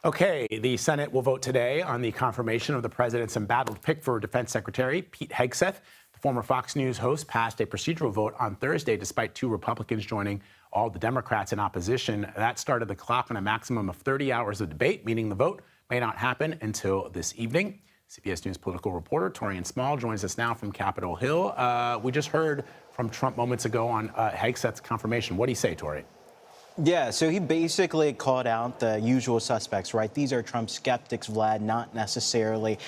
Okay, the Senate will vote today on the confirmation of the president's embattled pick for Defense Secretary Pete Hegseth. The former Fox News host passed a procedural vote on Thursday despite two Republicans joining all the Democrats in opposition. That started the clock on a maximum of 30 hours of debate, meaning the vote may not happen until this evening. CBS News political reporter Taurean Small joins us now from Capitol Hill. We just heard from Trump moments ago on Hegseth's confirmation. What do you say, Taurean? Yeah, so he basically called out the usual suspects, right? These are Trump skeptics, Vlad, not necessarily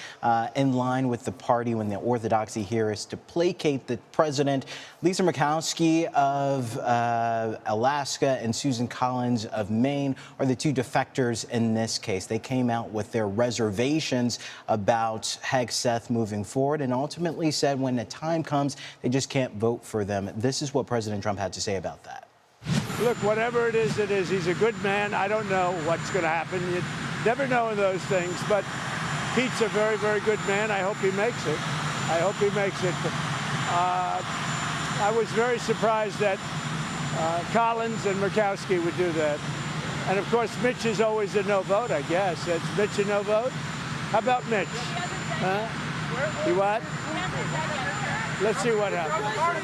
in line with the party when the orthodoxy here is to placate the president. Lisa Murkowski of Alaska and Susan Collins of Maine are the two defectors in this case. They came out with their reservations about Hegseth moving forward and ultimately said when the time comes, they just can't vote for them. This is what President Trump had to say about that. Look, whatever it is, he's a good man. I don't know what's going to happen. You never know in those things, but Pete's a very, very good man. I hope he makes it. I hope he makes it. I was very surprised that Collins and Murkowski would do that. And, of course, Mitch is always a no vote, I guess. It's Mitch a no vote? How about Mitch? Huh? You what? Let's see what happens.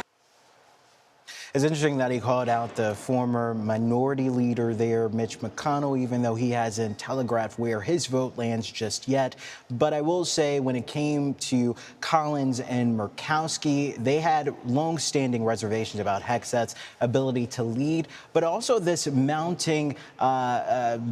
It's interesting that he called out the former minority leader there, Mitch McConnell, even though he hasn't telegraphed where his vote lands just yet. But I will say when it came to Collins and Murkowski, they had long-standing reservations about Hegseth's ability to lead, but also this mounting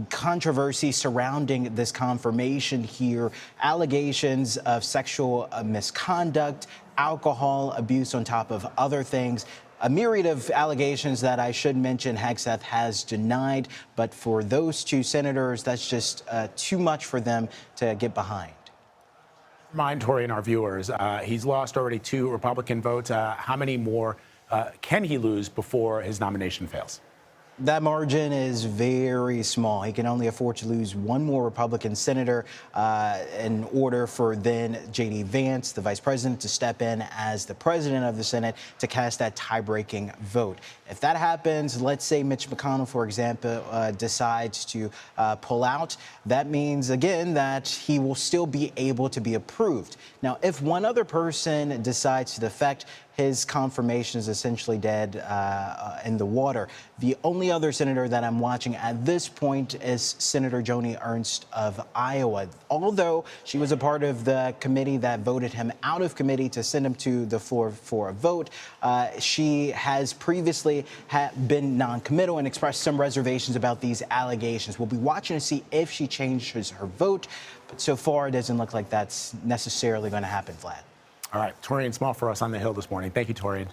controversy surrounding this confirmation here, allegations of sexual misconduct, alcohol abuse on top of other things. A myriad of allegations that I should mention Hegseth has denied, but for those two senators, that's just too much for them to get behind. Remind Tori and our viewers, he's lost already two Republican votes. How many more can he lose before his nomination fails? That margin is very small. He can only afford to lose one more Republican senator in order for then J.D. Vance, the vice president, to step in as the president of the Senate to cast that tie-breaking vote. If that happens, let's say Mitch McConnell, for example, decides to pull out, that means, again, that he will still be able to be approved. Now, if one other person decides to defect, his confirmation is essentially dead in the water. The only other senator that I'm watching at this point is Senator Joni Ernst of Iowa. Although she was a part of the committee that voted him out of committee to send him to the floor for a vote, she has previously been non-committal and expressed some reservations about these allegations. We'll be watching to see if she changes her vote, but so far it doesn't look like that's necessarily going to happen, Vlad. All right, Taurean Small for us on the Hill this morning. Thank you, Taurean.